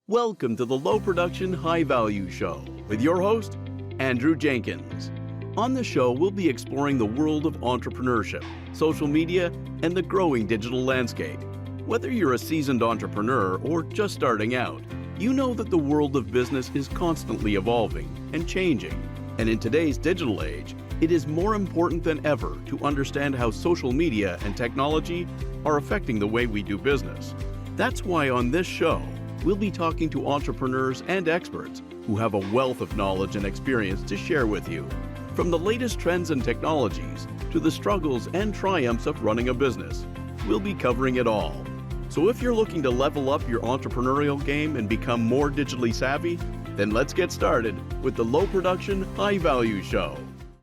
Welcome to the Low Production, High Value Show with your host, Andrew Jenkins. On the show, we'll be exploring the world of entrepreneurship, social media, and the growing digital landscape. Whether you're a seasoned entrepreneur or just starting out, you know that the world of business is constantly evolving and changing. And in today's digital age, it is more important than ever to understand how social media and technology are affecting the way we do business. That's why on this show, we'll be talking to entrepreneurs and experts who have a wealth of knowledge and experience to share with you. From the latest trends and technologies to the struggles and triumphs of running a business, we'll be covering it all. So if you're looking to level up your entrepreneurial game and become more digitally savvy, then let's get started with the Low Production, High Value Show.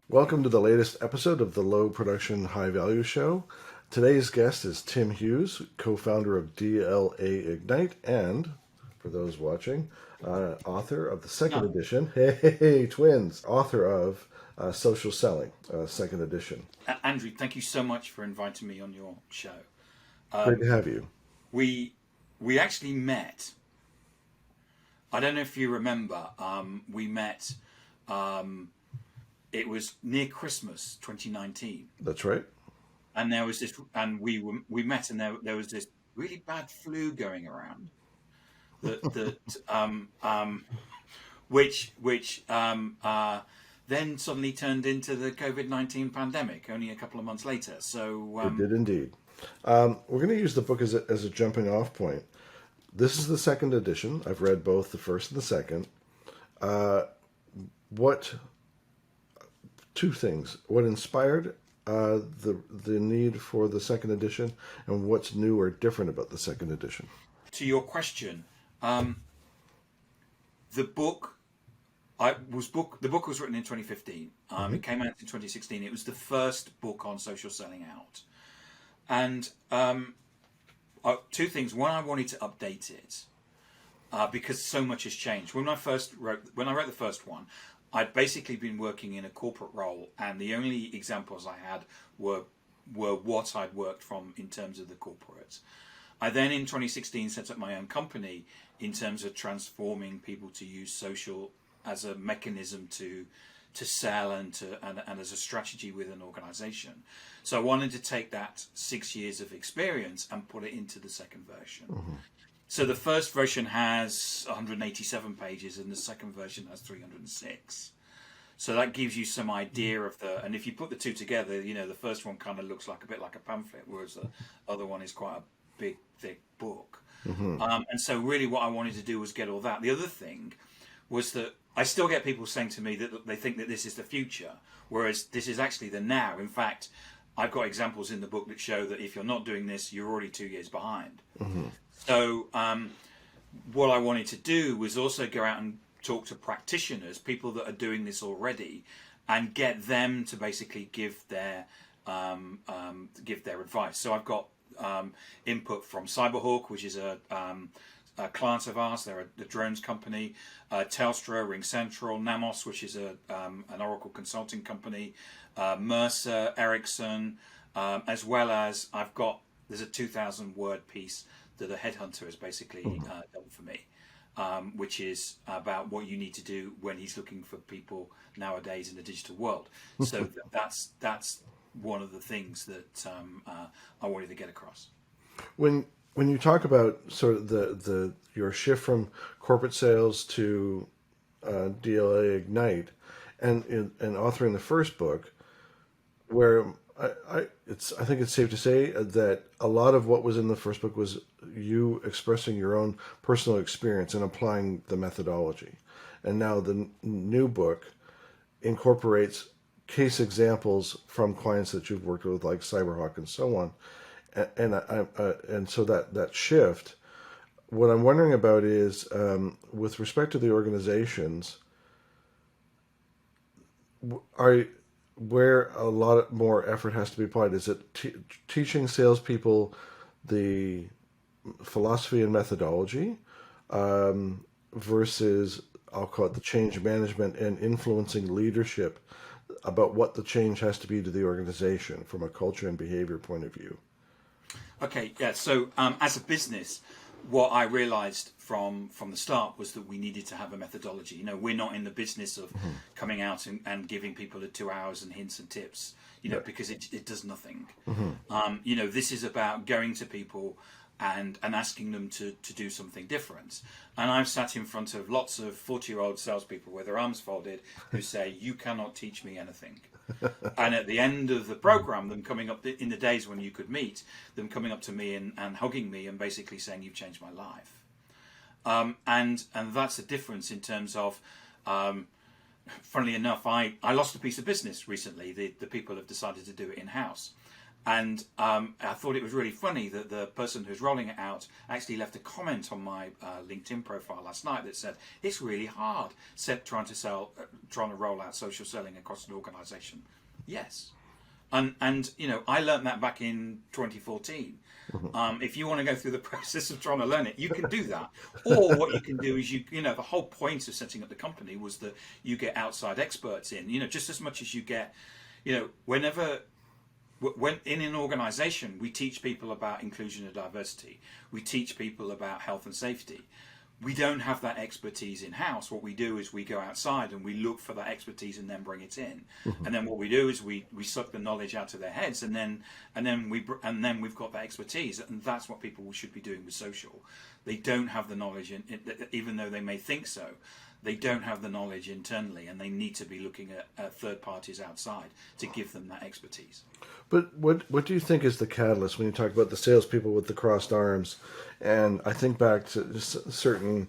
Welcome to the latest episode of the Low Production, High Value Show. Today's guest is Tim Hughes, co-founder of DLA Ignite and, for those watching, author of the second edition, hey, twins, author of Social Selling, second edition. Andrew, thank you so much for inviting me on your show. Great to have you. We actually met. I don't know if you remember. We met. It was near Christmas, 2019. That's right. And there was this, and we met, and there was this really bad flu going around. Which then suddenly turned into the COVID-19 pandemic only a couple of months later. So it did indeed. We're going to use the book as a jumping off point. This is the second edition. I've read both the first and the second. Two things. What inspired the need for the second edition, and what's new or different about the second edition? To your question, the book was written in 2015. It came out in 2016. It was the first book on social selling out, and two things. One, I wanted to update it because so much has changed. When I wrote the first one, I'd basically been working in a corporate role, and the only examples I had were what I'd worked from in terms of the corporate. I then, in 2016, set up my own company in terms of transforming people to use social as a mechanism to sell and as a strategy with an organization. So I wanted to take that 6 years of experience and put it into the second version. Mm-hmm. So the first version has 187 pages and the second version has 306. So that gives you some idea of and if you put the two together, the first one kind of looks like a bit like a pamphlet, whereas the other one is quite a big, thick book. Mm-hmm. And so really what I wanted to do was get all that. The other thing was that I still get people saying to me that they think that this is the future, whereas this is actually the now. In fact, I've got examples in the book that show that if you're not doing this, you're already 2 years behind. Mm-hmm. So what I wanted to do was also go out and talk to practitioners, people that are doing this already, and get them to basically give their advice. So I've got input from Cyberhawk, which is a client of ours. They're a drones company. Telstra, RingCentral, Namos, which is an Oracle consulting company. Mercer, Ericsson, as well as there's a 2,000 word piece that a headhunter has basically done for me, which is about what you need to do when he's looking for people nowadays in the digital world. So that's one of the things that I wanted to get across. When you talk about sort of your shift from corporate sales to DLA Ignite, and authoring the first book, where I think it's safe to say that a lot of what was in the first book was you expressing your own personal experience and applying the methodology. And now the new book incorporates case examples from clients that you've worked with, like Cyberhawk and so on. And so that shift, what I'm wondering about is, with respect to the organizations, where a lot more effort has to be applied? Is it teaching salespeople the philosophy and methodology versus, I'll call it, the change management and influencing leadership about what the change has to be to the organization from a culture and behavior point of view? Okay, yeah. So as a business, what I realized from the start was that we needed to have a methodology. We're not in the business of coming out and giving people the 2 hours and hints and tips, because it does nothing. This is about going to people and asking them to do something different. And I've sat in front of lots of 40-year-old salespeople with their arms folded who say, "You cannot teach me anything." And at the end of the program, them coming up in the days when you could meet, them coming up to me and hugging me and basically saying, "You've changed my life." And that's the difference in terms of, funnily enough, I lost a piece of business recently. The people have decided to do it in-house. And I thought it was really funny that the person who's rolling it out actually left a comment on my LinkedIn profile last night that said, "It's really hard trying to roll out social selling across an organisation." Yes. And I learned that back in 2014. If you want to go through the process of trying to learn it, you can do that. Or what you can do is the whole point of setting up the company was that you get outside experts in, just as much as you get, when in an organization, we teach people about inclusion and diversity. We teach people about health and safety. We don't have that expertise in-house. What we do is we go outside and we look for that expertise and then bring it in. And then what we do is we suck the knowledge out of their heads, and then we've got that expertise, and that's what people should be doing with social. They don't have the knowledge, even though they may think so. They don't have the knowledge internally, and they need to be looking at third parties outside to give them that expertise. But what do you think is the catalyst when you talk about the salespeople with the crossed arms? And I think back to certain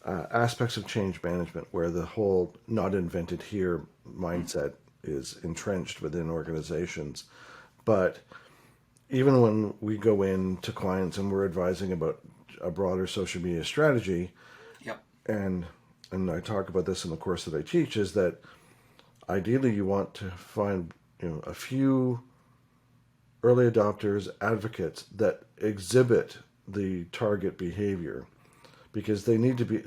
aspects of change management where the whole "not invented here" mindset is entrenched within organizations. But even when we go in to clients and we're advising about a broader social media strategy, and I talk about this in the course that I teach, is that ideally you want to find a few early adopters, advocates that exhibit the target behavior, because they need to be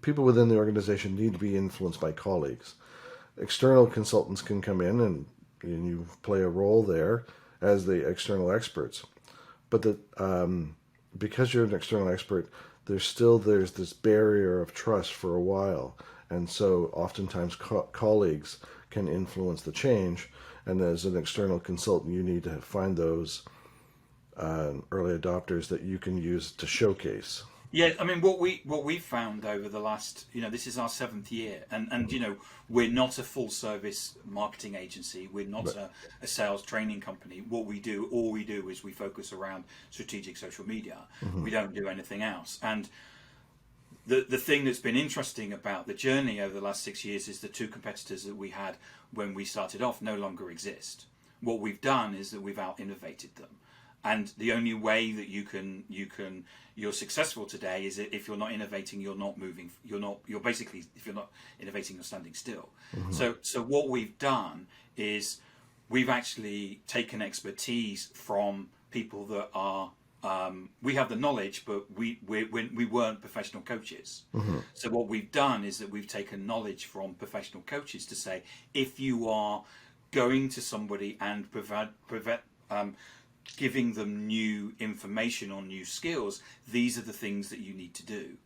people within the organization need to be influenced by colleagues. External consultants can come in and you play a role there as the external experts, but because you're an external expert, there's this barrier of trust for a while, and so oftentimes colleagues can influence the change. And as an external consultant, you need to find those early adopters that you can use to showcase. Yeah, I mean, what we found over the last, this is our 7th year, and we're not a full service marketing agency. We're not a sales training company. All we do is we focus around strategic social media. We don't do anything else. And the thing that's been interesting about the journey over the last 6 years is the two competitors that we had when we started off no longer exist. What we've done is that we've out-innovated them. And the only way that you're successful today is that if you're not innovating, you're not moving. You're basically, if you're not innovating, you're standing still. So what we've done is we've actually taken expertise from people that are, we have the knowledge, but we weren't professional coaches. So what we've done is that we've taken knowledge from professional coaches to say, if you are going to somebody and giving them new information on new skills, these are the things that you need to do.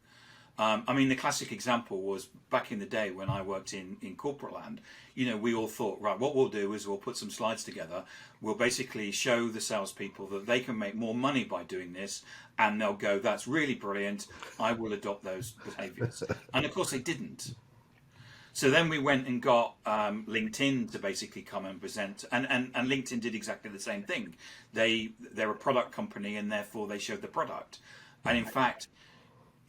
I mean, the classic example was back in the day when I worked in corporate land. We all thought, right, what we'll do is we'll put some slides together. We'll basically show the salespeople that they can make more money by doing this, and they'll go, "That's really brilliant. I will adopt those behaviors." And of course, they didn't. So then we went and got LinkedIn to basically come and present, and LinkedIn did exactly the same thing. They're a product company, and therefore they showed the product. And in fact,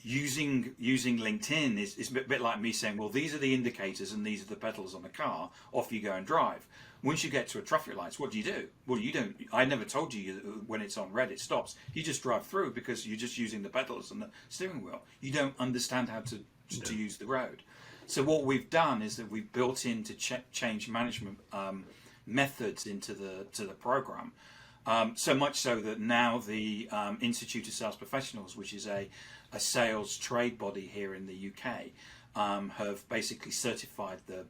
using LinkedIn is a bit like me saying, well, these are the indicators and these are the pedals on the car. Off you go and drive. Once you get to a traffic lights, what do? Well, you don't. I never told you when it's on red, it stops. You just drive through because you're just using the pedals and the steering wheel. You don't understand how to use the road. So what we've done is that we've built into change management methods into the program. So much so that now the Institute of Sales Professionals, which is a sales trade body here in the UK, have basically certified the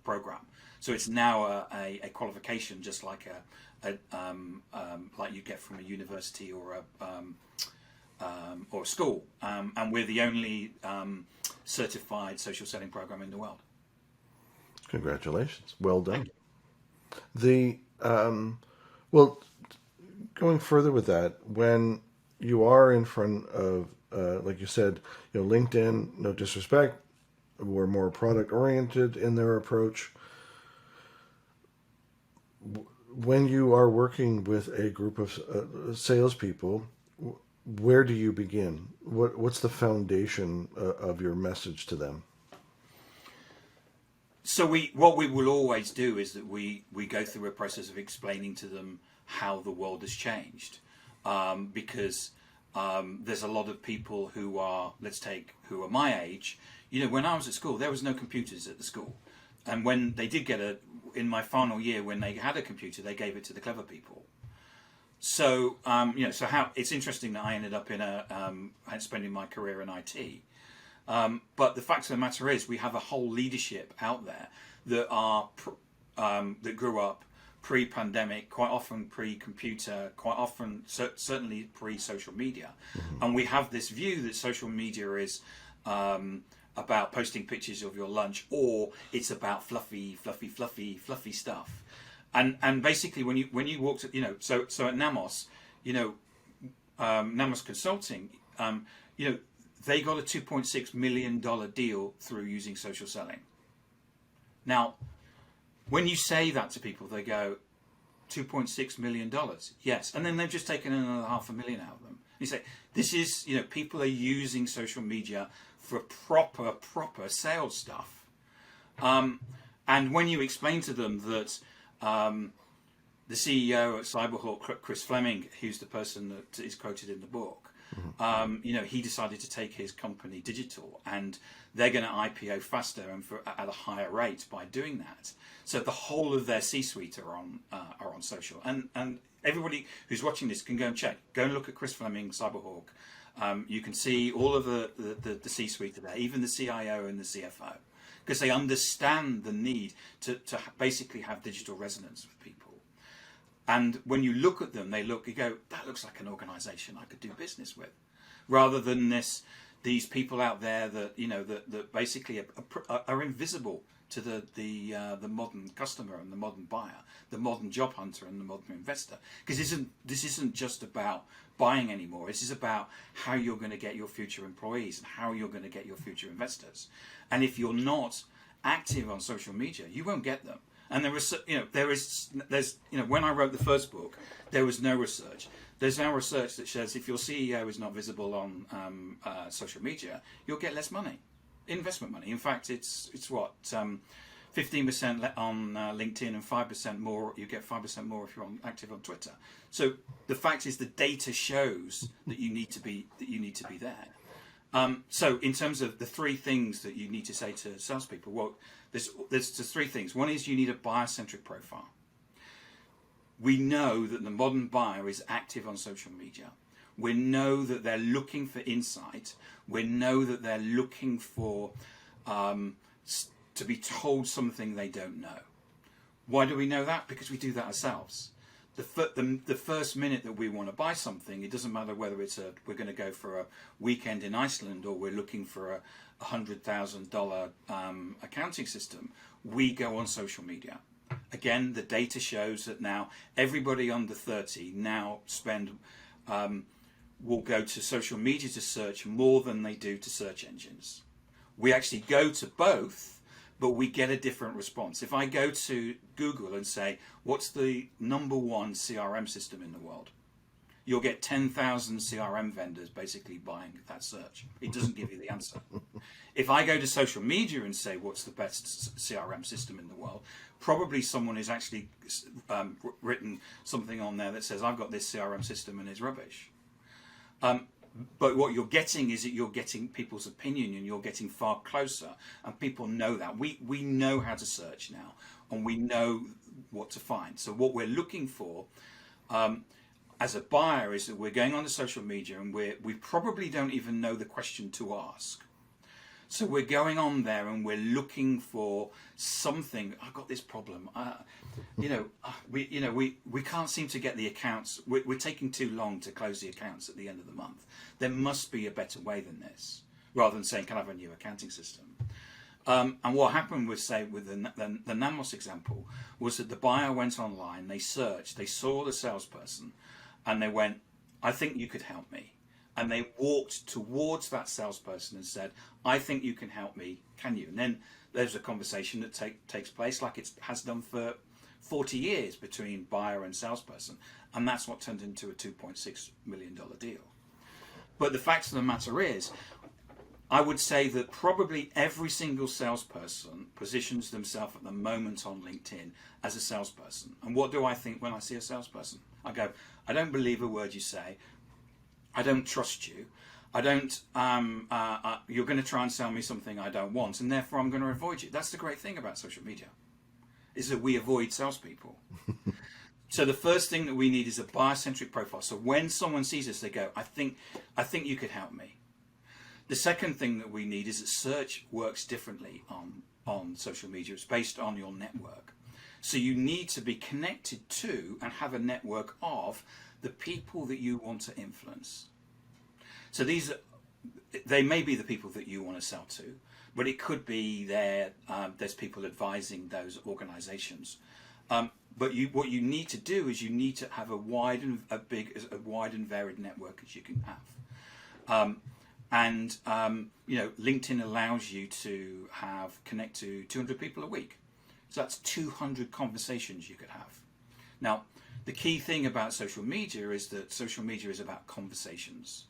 program. So it's now a qualification, just like like you get from a university or a school, and we're the only certified social selling program in the world. Congratulations. Well done. The well, going further with that, when you are in front of, like you said, LinkedIn, no disrespect, were more product oriented in their approach. When you are working with a group of salespeople, where do you begin? What's the foundation of your message to them? So what we will always do is that we go through a process of explaining to them how the world has changed, because there's a lot of people who are my age. When I was at school, there was no computers at the school, and when they did in my final year, when they had a computer, they gave it to the clever people. So so how it's interesting that I ended up spending my career in IT. But the fact of the matter is, we have a whole leadership out there that grew up pre-pandemic, quite often pre-computer, quite often certainly pre-social media, and we have this view that social media is about posting pictures of your lunch, or it's about fluffy stuff. And basically, when you walked at so at Namos, Namos Consulting, they got a $2.6 million deal through using social selling. Now, when you say that to people, they go, $2.6 million, yes, and then they've just taken another $500,000 out of them. You say, this is, people are using social media for proper sales stuff. And when you explain to them that the CEO at Cyberhawk, Chris Fleming, who's the person that is quoted in the book, he decided to take his company digital, and they're going to IPO faster and at a higher rate by doing that. So the whole of their C-suite are on social, and everybody who's watching this can go and look at Chris Fleming, Cyberhawk. You can see all of the C-suite there, even the CIO and the CFO, because they understand the need to basically have digital resonance with people. And when you look at them, you go, that looks like an organization I could do business with, rather than these people out there that that basically are invisible to the modern customer and the modern buyer, the modern job hunter and the modern investor. Because this isn't just about buying anymore. This is about how you're going to get your future employees and how you're going to get your future investors. And if you're not active on social media, you won't get them. And there's when I wrote the first book, there was no research. There's now research that says if your CEO is not visible on social media, you'll get less money, investment money. In fact, it's 15% on LinkedIn and 5% more. You get 5% more if you're active on Twitter. So the fact is, the data shows that you need to be there. So in terms of the three things that you need to say to salespeople, well, there's three things. One is you need a buyer-centric profile. We know that the modern buyer is active on social media. We know that they're looking for insight. We know that they're looking for to be told something they don't know. Why do we know that? Because we do that ourselves. The first minute that we want to buy something, it doesn't matter whether we're going to go for a weekend in Iceland or we're looking for a $100,000 accounting system, we go on social media. Again, the data shows that now everybody under 30 now will go to social media to search more than they do to search engines. We actually go to both, but we get a different response. If I go to Google and say, what's the number one CRM system in the world? You'll get 10,000 CRM vendors basically buying that search. It doesn't give you the answer. If I go to social media and say, what's the best CRM system in the world? Probably someone has actually written something on there that says, I've got this CRM system and it's rubbish. But what you're getting is that you're getting people's opinion, and you're getting far closer, and people know that. We know how to search now, and we know what to find. So what we're looking for as a buyer is that we're going on to social media, and we probably don't even know the question to ask. So we're going on there and we're looking for something. I've got this problem. We can't seem to get the accounts. We're taking too long to close the accounts at the end of the month. There must be a better way than this, rather than saying, "Can I have a new accounting system?" And what happened was, say, with the Namos example, was that the buyer went online, they searched, they saw the salesperson, and they went, "I think you could help me." And they walked towards that salesperson and said, "I think you can help me, can you?" And then there's a conversation that takes place, like it has done for 40 years, between buyer and salesperson. And that's what turned into a $2.6 million deal. But the fact of the matter is, I would say that probably every single salesperson positions themselves at the moment on LinkedIn as a salesperson. And what do I think when I see a salesperson? I go, "I don't believe a word you say. I don't trust you. I don't. You're going to try and sell me something I don't want, and therefore I'm going to avoid you." That's the great thing about social media, is that we avoid salespeople. So the first thing that we need is a buyer-centric profile. So when someone sees us, they go, I think you could help me." The second thing that we need is that search works differently on social media. It's based on your network. So you need to be connected to and have a network of the people that you want to influence. So they may be the people that you want to sell to, but it could be there's people advising those organizations. But what you need to do is you need to have a wide and varied network as you can have. LinkedIn allows you to connect to 200 people a week. So that's 200 conversations you could have. Now, the key thing about social media is that social media is about conversations.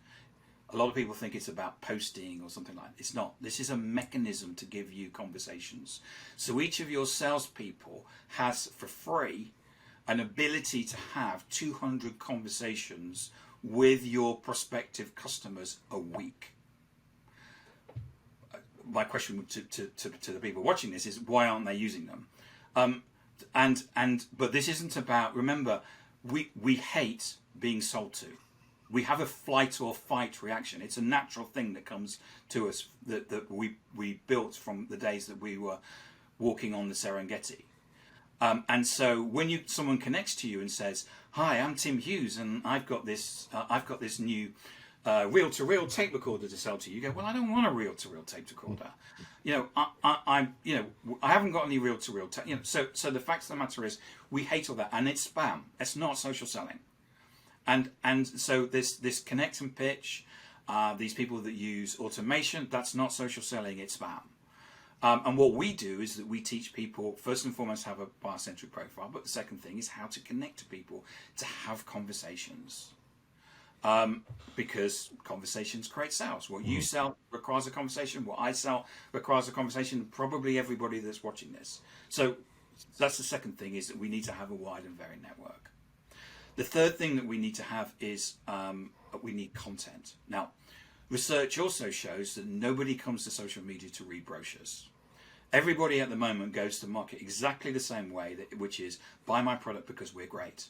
A lot of people think it's about posting or something like that. It's not. This is a mechanism to give you conversations. So each of your salespeople has, for free, an ability to have 200 conversations with your prospective customers a week. My question to the people watching this is, why aren't they using them? But this isn't about, remember, we hate being sold to. We have a flight or fight reaction. It's a natural thing that comes to us that we built from the days that we were walking on the Serengeti. And so when someone connects to you and says, "Hi, I'm Tim Hughes, and I've got this new reel-to-reel tape recorder to sell to you," you go, "Well, I don't want a reel-to-reel tape recorder. I haven't got any reel-to-reel tape." So the fact of the matter is, we hate all that, and it's spam. It's not social selling. And so this connect and pitch, these people that use automation, that's not social selling. It's spam. And what we do is that we teach people, first and foremost, have a buyer-centric profile, but the second thing is how to connect to people, to have conversations. Because conversations create sales. What you sell requires a conversation. What I sell requires a conversation. Probably everybody that's watching this. So that's the second thing, is that we need to have a wide and varied network. The third thing that we need to have is we need content. Now, research also shows that nobody comes to social media to read brochures. Everybody at the moment goes to market exactly the same way, which is, buy my product because we're great.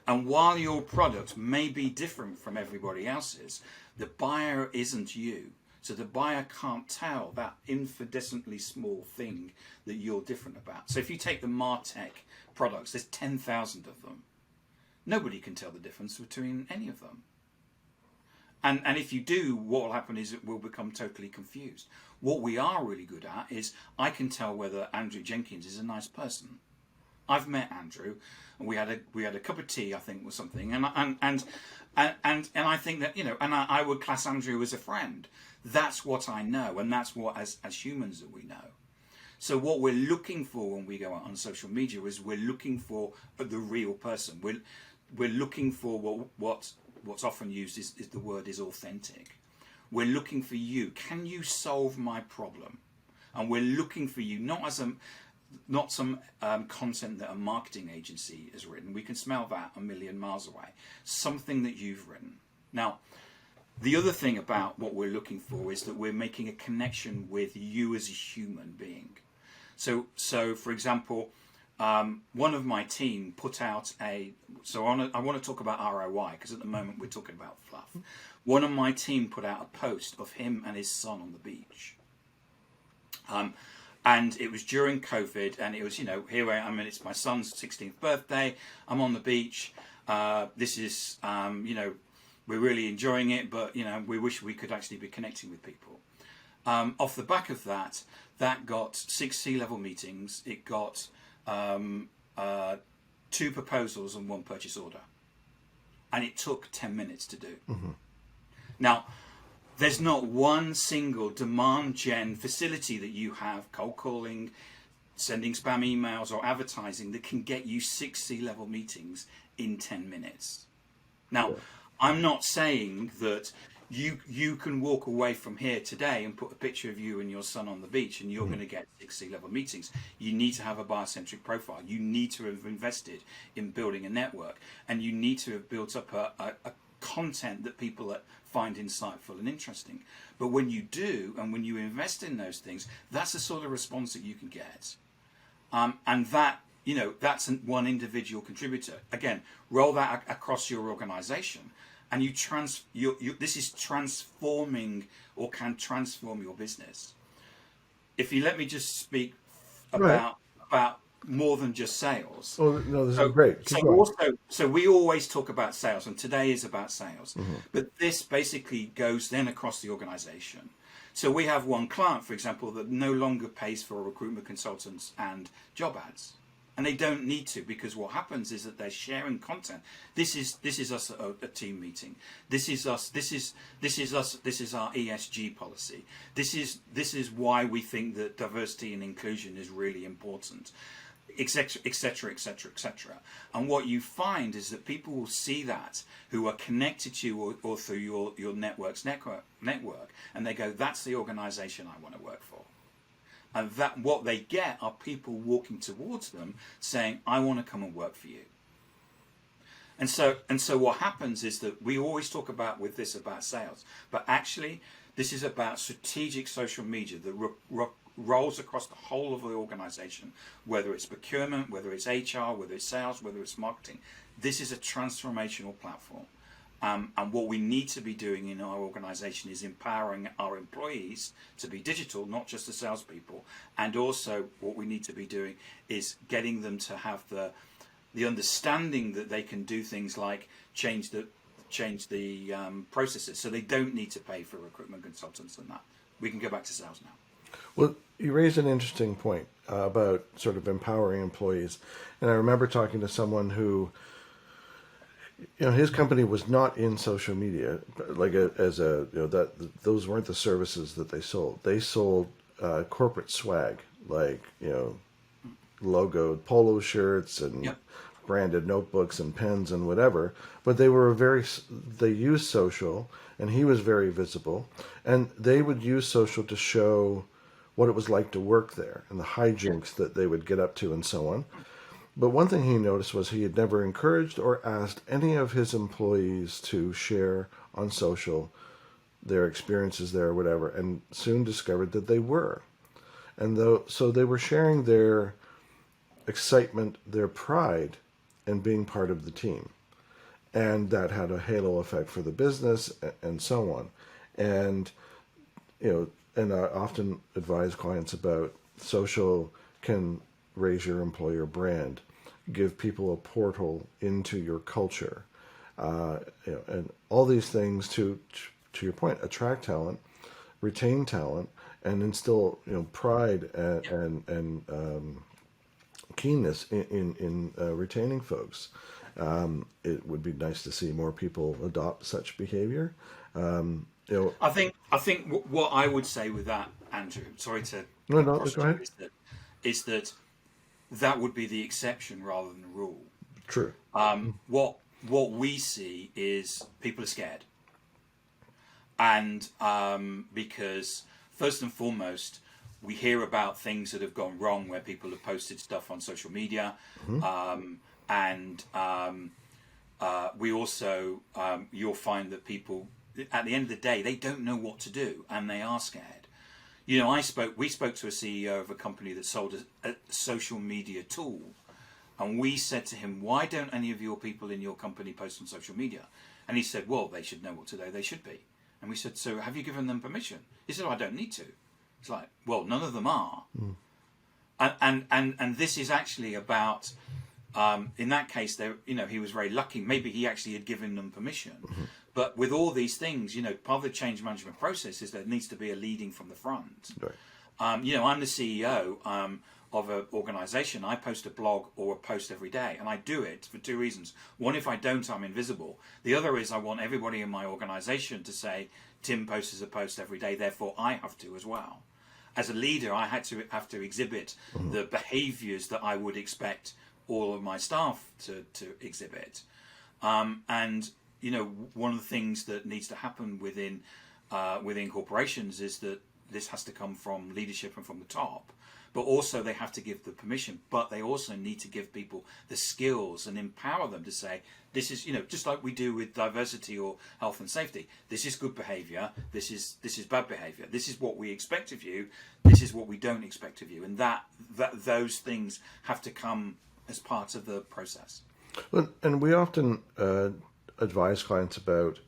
And while your product may be different from everybody else's, the buyer isn't you. So the buyer can't tell that infinitesimally small thing that you're different about. So if you take the Martech products, there's 10,000 of them. Nobody can tell the difference between any of them. And if you do, what will happen is it will become totally confused. What we are really good at is, I can tell whether Andrew Jenkins is a nice person. I've met Andrew, and we had a cup of tea, I think, or something, and I think that, and I would class Andrew as a friend. That's what I know, and that's what as humans that we know. So what we're looking for when we go out on social media is we're looking for the real person. We're looking for what's often used is the word is authentic. We're looking for you. Can you solve my problem? And we're looking for you not some content that a marketing agency has written. We can smell that a million miles away. Something that you've written. Now, the other thing about what we're looking for is that we're making a connection with you as a human being. So for example, one of my team put out I want to talk about ROI, because at the moment we're talking about fluff. One of my team put out a post of him and his son on the beach. And it was during COVID, and it was, here I am, and it's my son's 16th birthday. I'm on the beach. This is, we're really enjoying it, but, we wish we could actually be connecting with people. Off the back of that, got 6 C-level meetings. It got 2 proposals and 1 purchase order. And it took 10 minutes to do. Mm-hmm. Now, there's not one single demand gen facility that you have, cold calling, sending spam emails or advertising, that can get you 6 C-level meetings in 10 minutes. Now, I'm not saying that you can walk away from here today and put a picture of you and your son on the beach and you're going to get 6 C-level meetings. You need to have a buyer-centric profile. You need to have invested in building a network, and you need to have built up a content that people find insightful and interesting. But when you do, and when you invest in those things, that's the sort of response that you can get. And that, that's one individual contributor. Again, roll that across your organization, and this is transforming, or can transform, your business. If you let me just speak about more than just sales. Oh no, this is great. So we always talk about sales, and today is about sales. Mm-hmm. But this basically goes then across the organization. So we have one client, for example, that no longer pays for recruitment consultants and job ads. And they don't need to, because what happens is that they're sharing content. This is us at a team meeting. This is us. This is us. This is our ESG policy. This is why we think that diversity and inclusion is really important, etc., etc., etc., etc. And what you find is that people will see that, who are connected to you or through your network, and they go, "That's the organisation I want to work for." And that what they get are people walking towards them saying, "I want to come and work for you." And so what happens is that we always talk about sales, but actually this is about strategic social media that rolls across the whole of the organization, whether it's procurement, whether it's HR, whether it's sales, whether it's marketing. This is a transformational platform. And what we need to be doing in our organization is empowering our employees to be digital, not just the salespeople. And also what we need to be doing is getting them to have the understanding that they can do things like change the processes, so they don't need to pay for recruitment consultants and that. We can go back to sales now. Well, you raised an interesting point about sort of empowering employees. And I remember talking to someone who, his company was not in social media, like those weren't the services that they sold. They sold corporate swag, like, logoed polo shirts and branded notebooks and pens and whatever. But they used social, and he was very visible, and they would use social to show what it was like to work there and the hijinks that they would get up to and so on. But one thing he noticed was he had never encouraged or asked any of his employees to share on social their experiences there or whatever, and soon discovered that they were. So they were sharing their excitement, their pride in being part of the team. And that had a halo effect for the business and so on. And, and I often advise clients about social can raise your employer brand, give people a portal into your culture, and all these things to your point, attract talent, retain talent, and instill pride and keenness in retaining folks. It would be nice to see more people adopt such behavior. I think what I would say with that, Andrew, sorry to go ahead. is that would be the exception rather than the rule. True. What we see is people are scared, and because first and foremost, we hear about things that have gone wrong where people have posted stuff on social media, and we also you'll find that people, at the end of the day, they don't know what to do and they are scared. We spoke to a CEO of a company that sold a social media tool, and we said to him, "Why don't any of your people in your company post on social media?" And he said, "Well, they should know what to do. They should be." And we said, "So have you given them permission?" He said, "Oh, I don't need to." It's like, well, none of them are. And this is actually about, in that case, he was very lucky. Maybe he actually had given them permission. But with all these things, part of the change management process is there needs to be a leading from the front. Right. I'm the CEO of an organization. I post a blog or a post every day, and I do it for two reasons. One, if I don't, I'm invisible. The other is I want everybody in my organization to say, Tim posts a post every day, therefore I have to as well. As a leader, I have to exhibit the behaviors that I would expect all of my staff to exhibit. And one of the things that needs to happen within corporations is that this has to come from leadership and from the top, but also they have to give the permission, but they also need to give people the skills and empower them to say, this is, just like we do with diversity or health and safety, this is good behavior, this is bad behavior, this is what we expect of you, this is what we don't expect of you, and that those things have to come as part of the process. Well, and we often advise clients about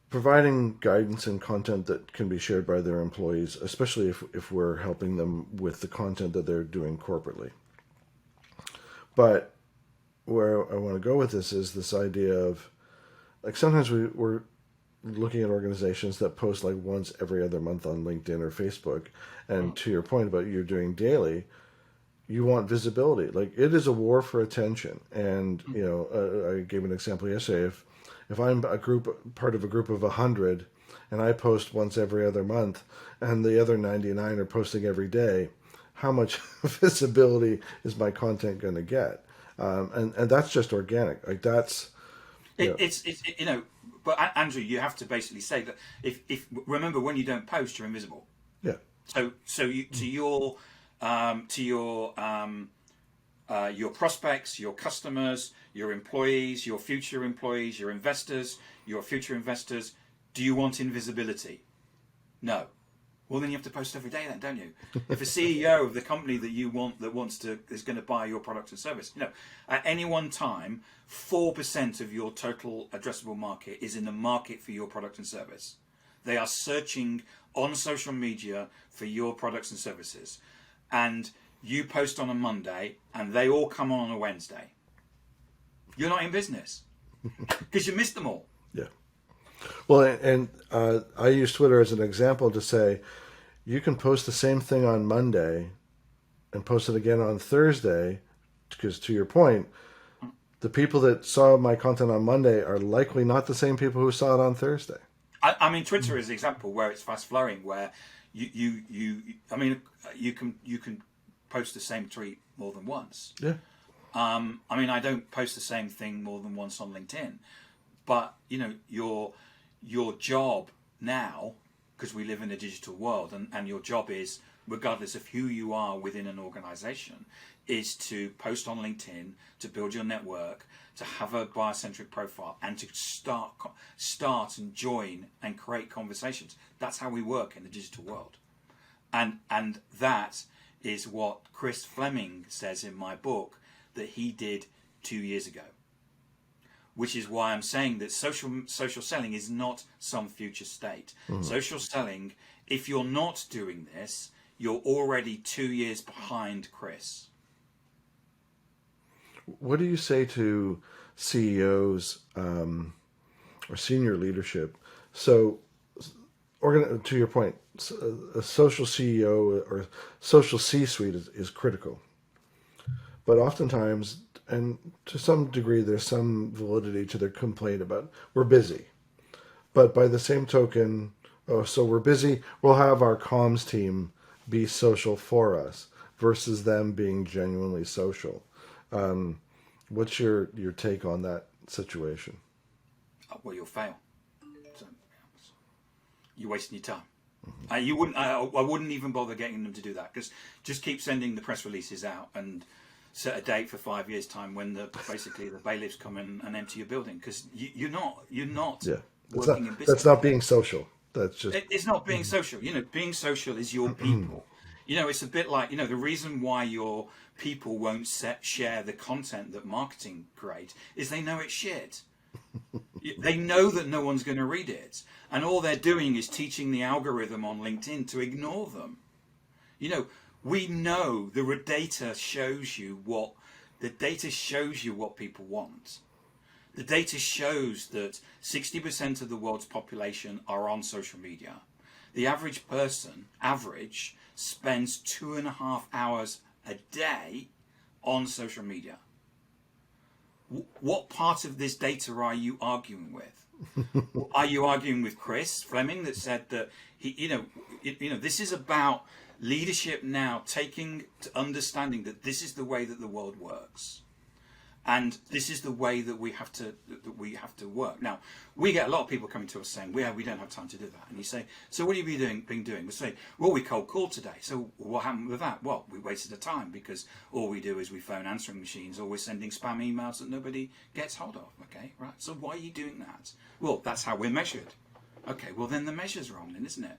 providing guidance and content that can be shared by their employees, especially if we're helping them with the content that they're doing corporately. But where I want to go with this is this idea of, like, sometimes we're looking at organizations that post like once every other month on LinkedIn or Facebook. And to your point about you're doing daily, you want visibility. Like, it is a war for attention. And, I gave an example yesterday. If I'm part of a group of 100 and I post once every other month and the other 99 are posting every day, how much visibility is my content going to get? And that's just organic. Like, that's... But Andrew, you have to basically say that if remember, when you don't post, you're invisible. Yeah. So your prospects, your customers, your employees, your future employees, your investors, your future investors, do you want invisibility? No. Well, then you have to post every day then, don't you? If a CEO of the company that you want is going to buy your product and service, at any one time, 4% of your total addressable market is in the market for your product and service. They are searching on social media for your products and services. And you post on a Monday and they all come on a Wednesday. You're not in business because you missed them all. Yeah. Well, and I use Twitter as an example to say you can post the same thing on Monday and post it again on Thursday, because to your point, the people that saw my content on Monday are likely not the same people who saw it on Thursday. I mean, Twitter is an example where it's fast flowing, where you can post the same tweet more than once. Yeah. I don't post the same thing more than once on LinkedIn, but your job now, because we live in a digital world, and your job is, regardless of who you are within an organization, is to post on LinkedIn, to build your network, to have a buyer-centric profile, and to start and join and create conversations. That's how we work in the digital world. And that is what Chris Fleming says in my book that he did 2 years ago. Which is why I'm saying that social selling is not some future state. Mm-hmm. Social selling, if you're not doing this, you're already 2 years behind Chris. What do you say to CEOs or senior leadership? So, to your point, a social CEO or social C-suite is critical. But oftentimes, and to some degree, there's some validity to their complaint about, we're busy. But by the same token, so we're busy, we'll have our comms team be social for us versus them being genuinely social. What's your take on that situation? Well, you'll fail. So, you're wasting your time. Mm-hmm. I wouldn't even bother getting them to do that, because just keep sending the press releases out and set a date for 5 years' time when basically the bailiffs come in and empty your building, because you're not working in business. That's not being social. That's just it's not being social. Being social is your people. It's a bit like, the reason why your people won't share the content that marketing create is they know it's shit. They know that no one's going to read it, and all they're doing is teaching the algorithm on LinkedIn to ignore them. You know, we know the data shows you what people want. The data shows that 60% of the world's population are on social media. The average person, spends 2.5 hours a day on social media. What part of this data are you arguing with? Are you arguing with Chris Fleming that said that this is about leadership now taking to understanding that this is the way that the world works, and this is the way that we have to work. Now, we get a lot of people coming to us saying, we don't have time to do that. And you say, so what have you been doing? We say, well, we cold called today. So what happened with that? Well, we wasted the time because all we do is we phone answering machines, or we're sending spam emails that nobody gets hold of. Okay, right. So why are you doing that? Well, that's how we're measured. Okay, well then the measure's wrong then, isn't it?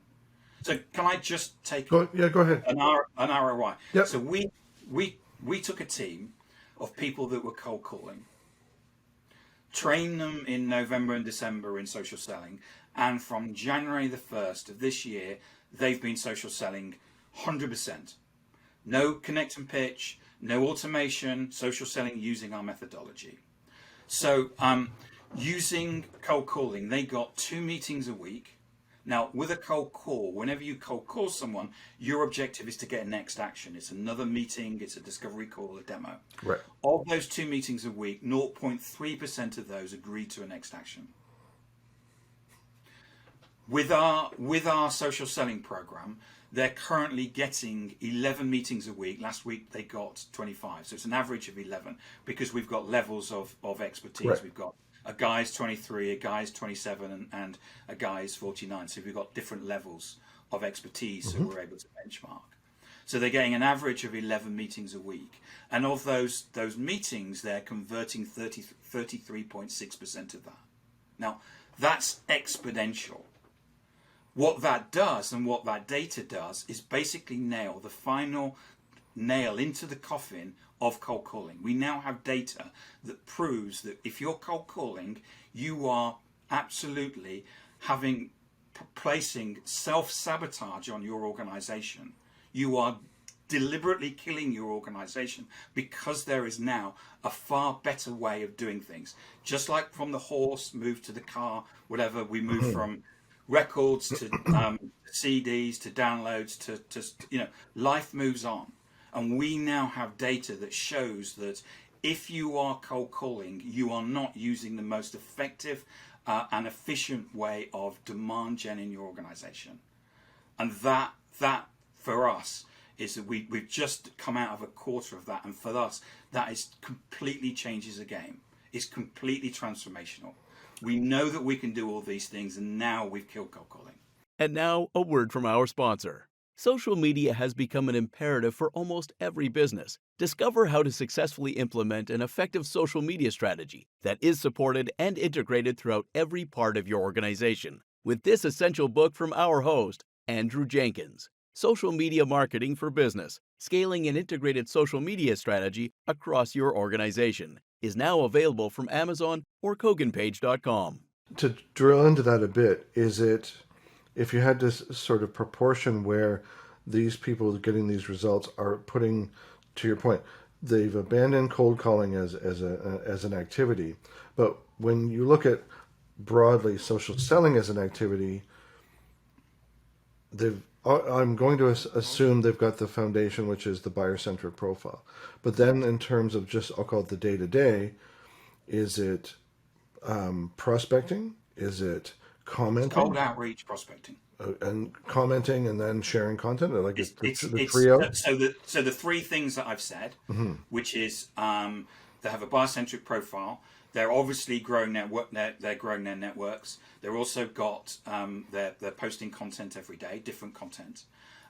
So can I just take Go ahead. an ROI? Yep. So we took a team of people that were cold calling, trained them in November and December in social selling, and from January the 1st of this year, they've been social selling 100%. No connect and pitch, no automation, social selling using our methodology. So using cold calling, they got 2 meetings a week. Now, with a cold call, whenever you cold call someone, your objective is to get a next action. It's another meeting, it's a discovery call, a demo. Right. Of those 2 meetings a week, 0.3% of those agreed to a next action. With our social selling program, they're currently getting 11 meetings a week. Last week they got 25, so it's an average of 11 because we've got levels of expertise. Right. We've got a guy's 23, a guy's 27, and a guy's 49. So we've got different levels of expertise, so we're able to benchmark. So they're getting an average of 11 meetings a week. And of those meetings, they're converting 33.6% of that. Now, that's exponential. What that does and what that data does is basically nail the final nail into the coffin of cold calling. We now have data that proves that if you're cold calling, you are absolutely placing self-sabotage on your organization. You are deliberately killing your organization because there is now a far better way of doing things. Just like from the horse moved to the car, whatever, we move from records to CDs to downloads to life moves on. And we now have data that shows that if you are cold calling, you are not using the most effective and efficient way of demand gen in your organization. And that for us is that we've just come out of a quarter of that. And for us, that is completely changes the game. It's completely transformational. We know that we can do all these things, and now we've killed cold calling. And now, a word from our sponsor. Social media has become an imperative for almost every business. Discover how to successfully implement an effective social media strategy that is supported and integrated throughout every part of your organization with this essential book from our host, Andrew Jenkins, Social Media Marketing for Business, Scaling an Integrated Social Media Strategy Across Your Organization, is now available from Amazon or KoganPage.com. To drill into that a bit, is it, if you had this sort of proportion where these people getting these results are putting, to your point, they've abandoned cold calling as an activity, but when you look at broadly social selling as an activity, I'm going to assume they've got the foundation, which is the buyer-centric profile. But then in terms of just, I'll call it the day-to-day, is it prospecting? Is it commenting? It's cold outreach prospecting. And commenting and then sharing content? Like It's the trio? So the 3 things that I've said, which is they have a buyer-centric profile. They're obviously growing they're growing their networks. They're also got they're posting content every day, different content.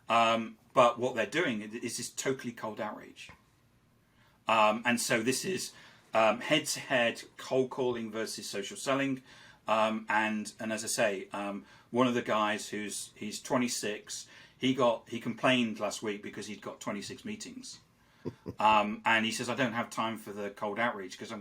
But what they're doing is totally cold outreach. And so this is head-to-head cold calling versus social selling. And as I say, one of the guys he's 26, he complained last week because he'd got 26 meetings. And he says, I don't have time for the cold outreach because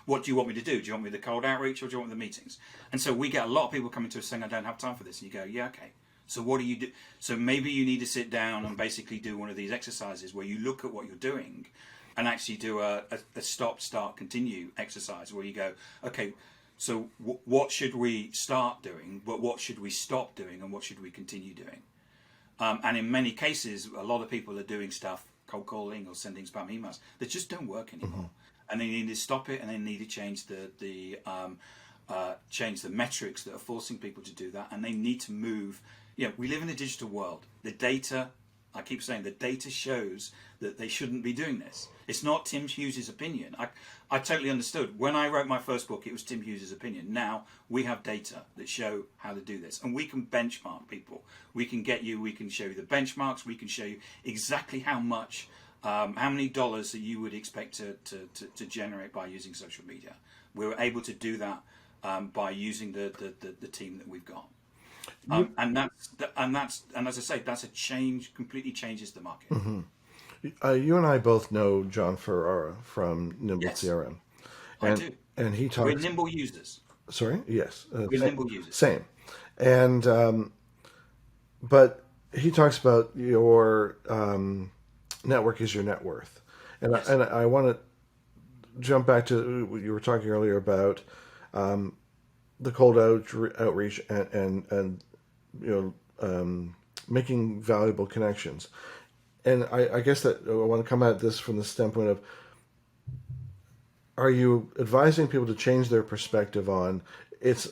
what do you want me to do? Do you want me the cold outreach or do you want the meetings? And so we get a lot of people coming to us saying, I don't have time for this. And you go, yeah, okay. So what do you do? So maybe you need to sit down and basically do one of these exercises where you look at what you're doing and actually do a stop, start, continue exercise where you go, okay, so what should we start doing, but what should we stop doing and what should we continue doing? And in many cases, a lot of people are doing stuff, cold calling or sending spam emails, that just don't work anymore. And they need to stop it, and they need to change change the metrics that are forcing people to do that, and they need to move. We live in a digital world. The data, I keep saying, the data shows that they shouldn't be doing this. It's not Tim Hughes' opinion. I totally understood. When I wrote my first book, it was Tim Hughes' opinion. Now we have data that show how to do this, and we can benchmark people. We can show you the benchmarks. We can show you exactly how many dollars that you would expect to generate by using social media. We're able to do that by using the team that we've got. And as I say, that's a change. Completely changes the market. You and I both know John Ferrara from Nimble CRM. I do. And he talks. We're Nimble users. Sorry. Yes. We're Nimble users. Same. And but he talks about your network is your net worth, and Yes. I want to jump back to what you were talking earlier about the cold outreach and making valuable connections. And I guess that I want to come at this from the standpoint of, are you advising people to change their perspective on it's,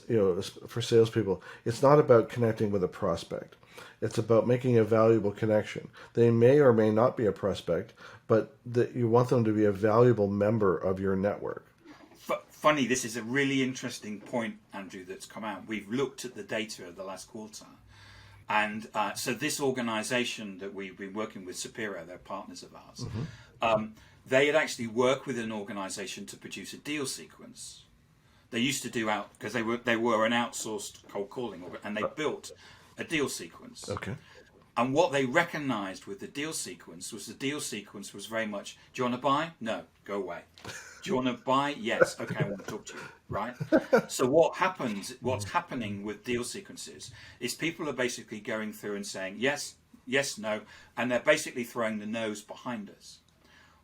for salespeople, it's not about connecting with a prospect. It's about making a valuable connection. They may or may not be a prospect, but that you want them to be a valuable member of your network. Funny, this is a really interesting point, Andrew, that's come out. We've looked at the data of the last quarter. And so this organization that we've been working with, Superior, they're partners of ours, they had actually worked with an organization to produce a deal sequence. They used to do because they were an outsourced cold calling, and they built a deal sequence. Okay. And what they recognized with the deal sequence was very much, do you want to buy? No, go away. Do you want to buy? Yes. Okay, I want to talk to you, right? So what's happening with deal sequences is people are basically going through and saying yes, yes, no, and they're basically throwing the no's behind us.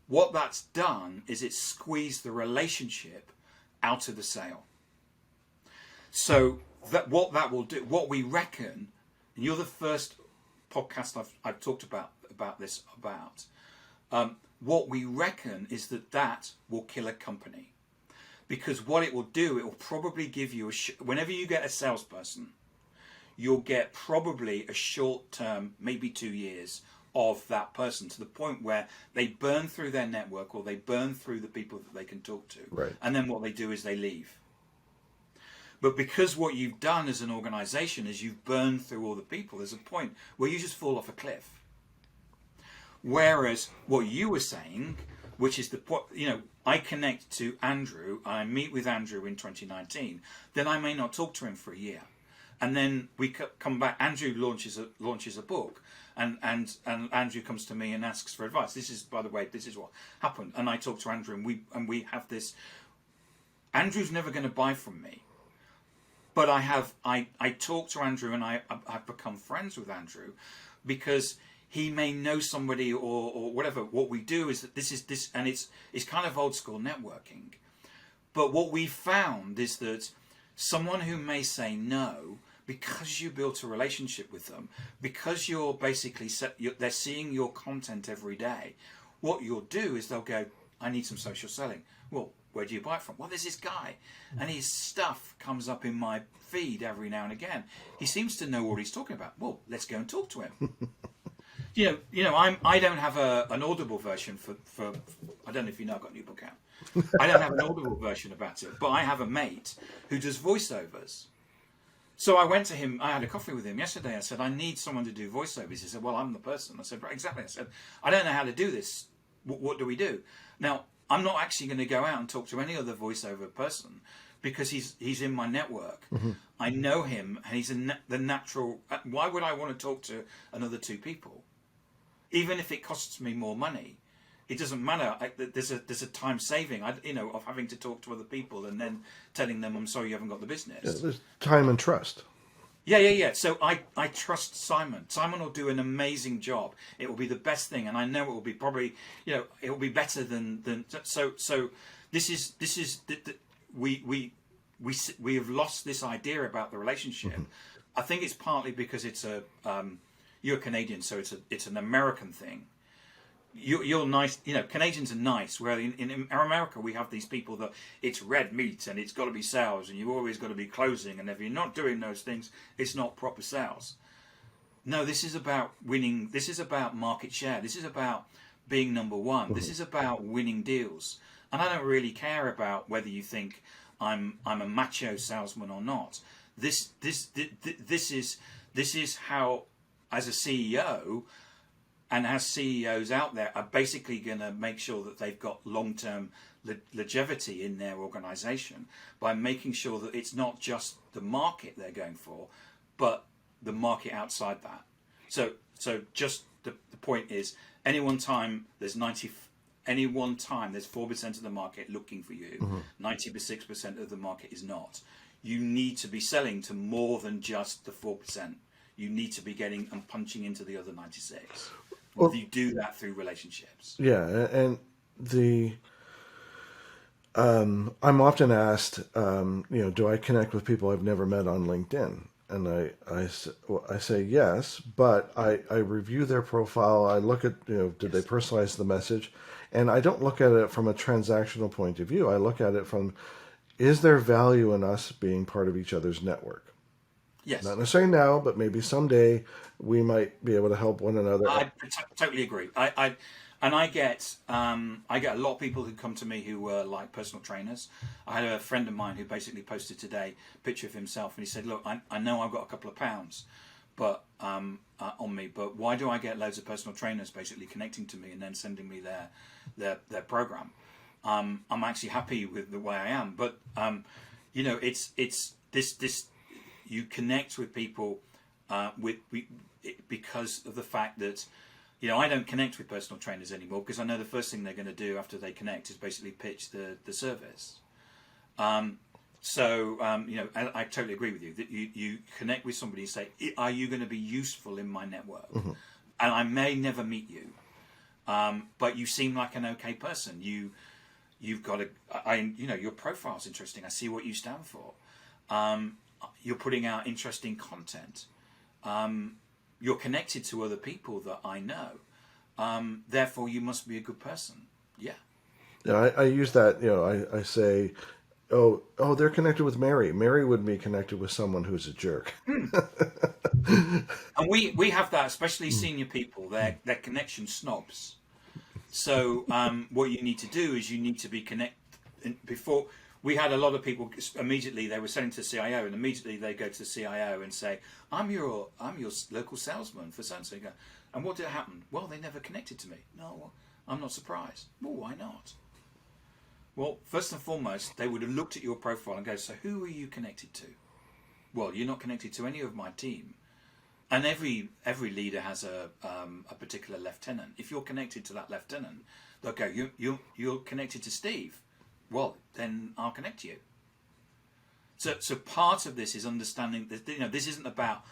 What that's done is it's squeezed the relationship out of the sale. So what that will do, what we reckon, and you're the first podcast I've talked about this. What we reckon is that will kill a company, because what it will do, it will probably give you whenever you get a salesperson, you'll get probably a short term, maybe 2 years of that person, to the point where they burn through their network or they burn through the people that they can talk to. Right. And then what they do is they leave. But because what you've done as an organization is you've burned through all the people, there's a point where you just fall off a cliff. Whereas what you were saying, which is I connect to Andrew, I meet with Andrew in 2019, then I may not talk to him for a year. And then we come back, Andrew launches a book, and Andrew comes to me and asks for advice. This is, by the way, this is what happened. And I talk to Andrew, and we have this. Andrew's never going to buy from me. But I talk to Andrew, and I've become friends with Andrew, because he may know somebody or whatever. What we do is that this, and it's kind of old school networking. But what we found is that someone who may say no, because you built a relationship with them, because you're basically they're seeing your content every day, what you'll do is they'll go, I need some social selling. Well, where do you buy it from? Well, there's this guy, and his stuff comes up in my feed every now and again. He seems to know what he's talking about. Well, let's go and talk to him. I don't have an Audible version for. I don't know if you know, I've got a new book out. I don't have an Audible version about it, but I have a mate who does voiceovers. So I went to him. I had a coffee with him yesterday. I said, I need someone to do voiceovers. He said, well, I'm the person. I said, right, exactly. I said, I don't know how to do this. What do we do? Now, I'm not actually going to go out and talk to any other voiceover person, because he's in my network. Mm-hmm. I know him, and he's the natural. Why would I want to talk to another two people? Even if it costs me more money, it doesn't matter. There's a time saving, of having to talk to other people and then telling them, I'm sorry, you haven't got the business. Yeah, there's time and trust. Yeah. So I trust Simon. Simon will do an amazing job. It will be the best thing, and I know it will be probably, it will be better than. So this is we have lost this idea about the relationship. Mm-hmm. I think it's partly because it's you're Canadian, so it's an American thing. You're nice, Canadians are nice, where in America we have these people that it's red meat and it's got to be sales and you've always got to be closing, and if you're not doing those things, it's not proper sales. No, this is about winning. This is about market share. This is about being number one. Mm-hmm. This is about winning deals. And I don't really care about whether you think I'm a macho salesman or not. This is how, as a CEO, and as CEOs out there are basically going to make sure that they've got long-term longevity in their organization by making sure that it's not just the market they're going for, but the market outside that. So just the point is, any one time there's 4% of the market looking for you, mm-hmm. 96% of the market is not. You need to be selling to more than just the 4%. You need to be getting and punching into the other 96. Well, you do that through relationships. Yeah, and I'm often asked, do I connect with people I've never met on LinkedIn? And I say yes, but I review their profile. I look at, did they personalize the message? And I don't look at it from a transactional point of view. I look at it from, is there value in us being part of each other's network? Yes. Not necessarily now, but maybe someday we might be able to help one another. I totally agree. I get a lot of people who come to me who were like personal trainers. I had a friend of mine who basically posted today a picture of himself, and he said, "Look, I know I've got a couple of pounds, but on me, but why do I get loads of personal trainers basically connecting to me and then sending me their program? I'm actually happy with the way I am, but it's this." You connect with people because of the fact that, I don't connect with personal trainers anymore because I know the first thing they're going to do after they connect is basically pitch the service. I totally agree with you that you connect with somebody and say, are you going to be useful in my network? Mm-hmm. And I may never meet you, but you seem like an okay person. You've got your profile's interesting. I see what you stand for. You're putting out interesting content. You're connected to other people that I know. Therefore, you must be a good person. Yeah. Yeah, I use that. I say, oh, they're connected with Mary. Mary would be connected with someone who's a jerk. And we have that, especially senior people. They're connection snobs. So what you need to do is you need to be connected before. We had a lot of people immediately. They were selling to the CIO, and immediately they go to the CIO and say, "I'm your local salesman for so and so." And what did happen? Well, they never connected to me. No, I'm not surprised. Well, why not? Well, first and foremost, they would have looked at your profile and go, "So who are you connected to?" Well, you're not connected to any of my team. And every leader has a particular lieutenant. If you're connected to that lieutenant, they'll go, "You're connected to Steve." Well, then I'll connect to you. So part of this is understanding that this isn't about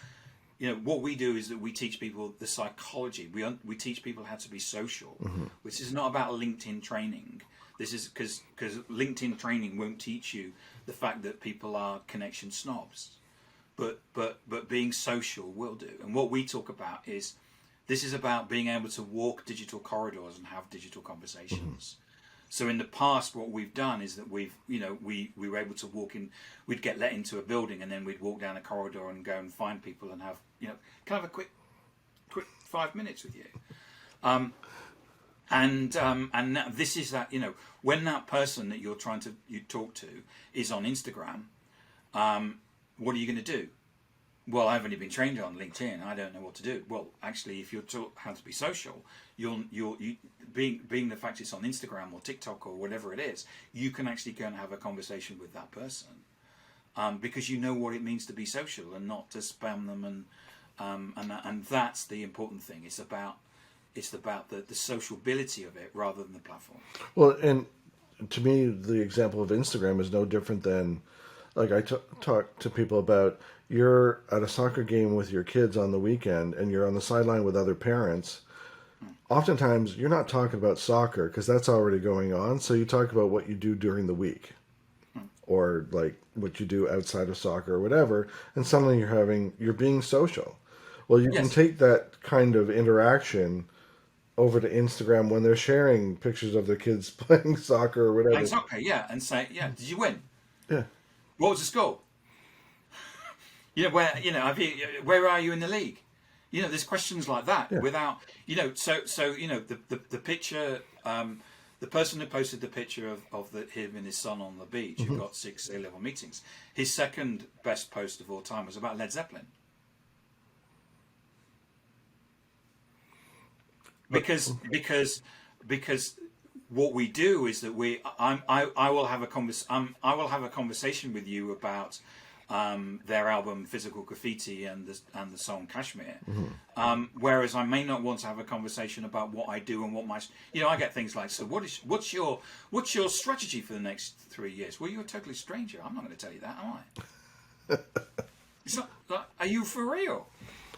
what we do is that we teach people the psychology. We teach people how to be social, mm-hmm. which is not about LinkedIn training. This is because LinkedIn training won't teach you the fact that people are connection snobs, but being social will do. And what we talk about is this is about being able to walk digital corridors and have digital conversations. Mm-hmm. So in the past, what we've done is that we were able to walk in. We'd get let into a building, and then we'd walk down a corridor and go and find people and have kind of a quick 5 minutes with you. And now this is that when that person that you're trying to talk to is on Instagram, what are you going to do? Well, I've only been trained on LinkedIn. I don't know what to do. Well, actually, if you're taught how to be social, you being the fact it's on Instagram or TikTok or whatever it is, you can actually go and have a conversation with that person because you know what it means to be social and not to spam them and that's the important thing. It's about It's about the sociability of it rather than the platform. Well, and to me, the example of Instagram is no different than, like, I talk to people about, you're at a soccer game with your kids on the weekend and you're on the sideline with other parents. Oftentimes, you're not talking about soccer because that's already going on. So you talk about what you do during the week, or like what you do outside of soccer or whatever. And suddenly you're being social. Well, you can Yes. take that kind of interaction over to Instagram when they're sharing pictures of their kids playing soccer or whatever. Playing soccer, yeah, and say, yeah, did you win? Yeah. What was the score? Where are you in the league? There's questions like that without, the picture, the person who posted the picture of him and his son on the beach who got 6 A-level meetings, his second best post of all time was about Led Zeppelin. Because what we do is that I will have a conversation with you about their album Physical Graffiti and the song Kashmir, whereas I may not want to have a conversation about what I do and what my I get things like, so what's your strategy for the next 3 years? Well, you're a totally stranger. I'm not going to tell you that, am I? It's not like, are you for real?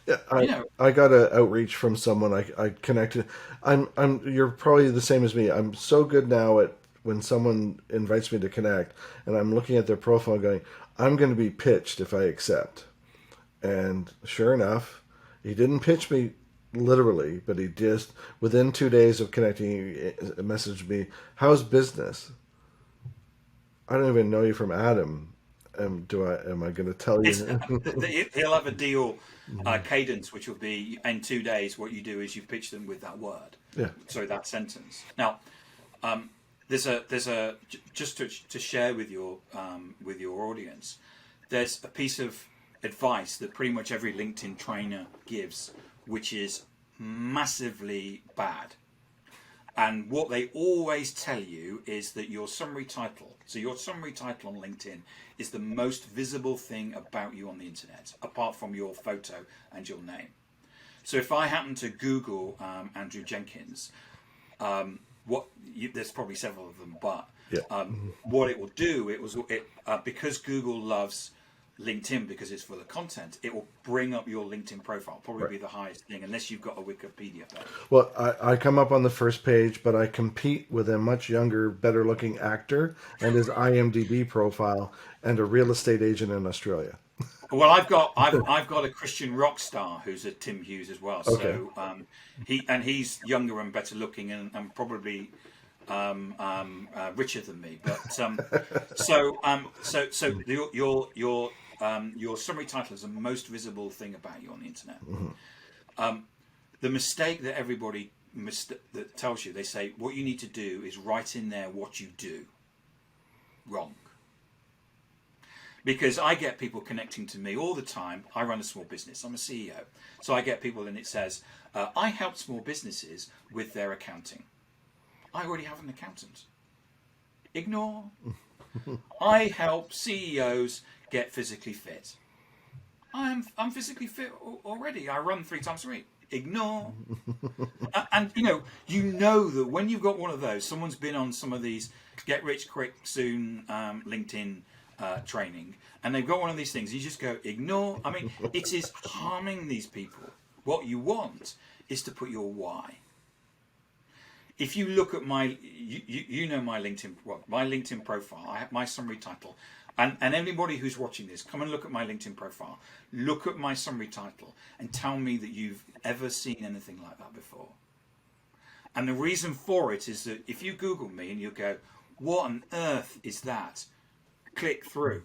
Yeah, I got an outreach from someone I connected. You're probably the same as me. I'm so good now at when someone invites me to connect, and I'm looking at their profile, going, I'm going to be pitched if I accept. And sure enough, he didn't pitch me literally, but he just within 2 days of connecting, he messaged me, "How's business? I don't even know you from Adam. Am I going to tell you?" He'll have a deal cadence, which will be in 2 days. What you do is you pitch them with that word, that sentence. Now, there's a just to share with your audience. There's a piece of advice that pretty much every LinkedIn trainer gives, which is massively bad. And what they always tell you is that your summary title on LinkedIn is the most visible thing about you on the internet, apart from your photo and your name. So if I happen to Google Andrew Jenkins, there's probably several of them, but what it will do, because Google loves LinkedIn because it's full of content, it will bring up your LinkedIn profile, probably be the highest thing, unless you've got a Wikipedia page. Well, I come up on the first page, but I compete with a much younger, better looking actor and his IMDb profile and a real estate agent in Australia. Well, I've got a Christian rock star who's a Tim Hughes as well. Okay. So he's younger and better looking and probably richer than me. But your summary title is the most visible thing about you on the internet. The mistake that everybody that tells you, they say what you need to do is write in there what you do. Wrong. Because I get people connecting to me all the time. I run a small business. I'm a CEO. So I get people and it says, I help small businesses with their accounting. I already have an accountant. Ignore. I help CEOs get physically fit. I'm physically fit already. I run 3 times a week. Ignore. And you know that when you've got one of those, someone's been on some of these get rich quick soon LinkedIn training, and they've got one of these things, you just go ignore. I mean, it is harming these people. What you want is to put your why. If you look at my LinkedIn profile, I have my summary title, and anybody who's watching this, come and look at my LinkedIn profile, look at my summary title and tell me that you've ever seen anything like that before. And the reason for it is that if you Google me and you go, what on earth is that? Click through.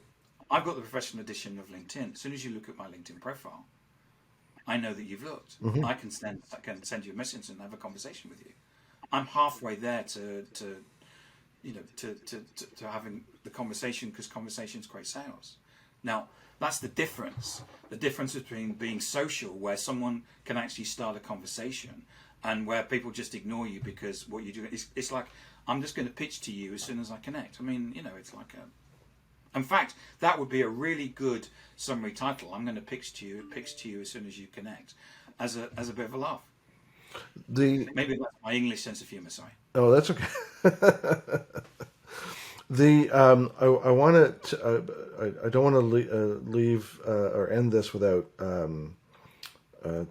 I've got the professional edition of LinkedIn. As soon as you look at my LinkedIn profile, I know that you've looked. I can send you a message and have a conversation with you. I'm halfway there to having the conversation, because conversations create sales. Now, that's the difference. The difference between being social, where someone can actually start a conversation, and where people just ignore you because what you do. It's like, I'm just going to pitch to you as soon as I connect. I mean, it's like a. In fact, that would be a really good summary title. I'm going to pitch to you as soon as you connect, as a bit of a laugh. The Maybe that's my English sense of humour. Sorry. Oh, that's okay. The I want to I don't want to leave or end this without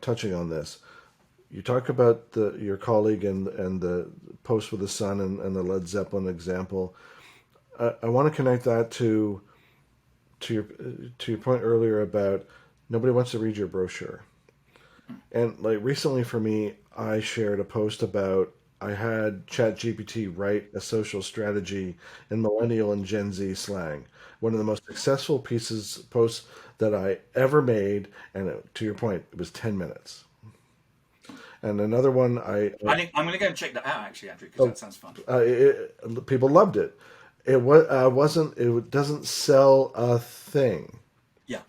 touching on this. You talk about your colleague and the post with the sun and the Led Zeppelin example. I want to connect that to your point earlier about nobody wants to read your brochure. And like recently for me, I shared a post about I had ChatGPT write a social strategy in millennial and Gen Z slang. One of the most successful posts that I ever made, and to your point, it was 10 minutes. And another one, I think I'm going to go and check that out actually, Andrew, because that sounds fun. people loved it. It wasn't. It doesn't sell a thing. Yeah.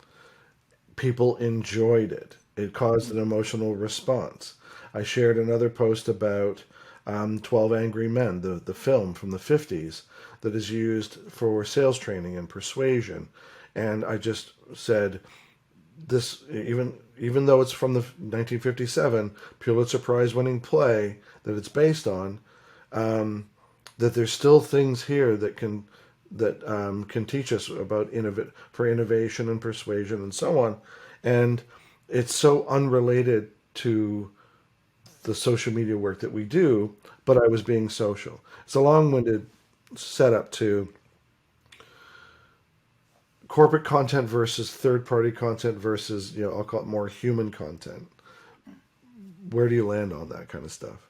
People enjoyed it. It caused an emotional response. I shared another post about 12 Angry Men, the film from the 50s that is used for sales training and persuasion. And I just said, this, even though it's from the 1957 Pulitzer Prize winning play that it's based on, that there's still things here that can teach us about innovation and persuasion and so on. And it's so unrelated to the social media work that we do, but I was being social. It's a long-winded setup to corporate content versus third-party content versus, I'll call it more human content. Where do you land on that kind of stuff?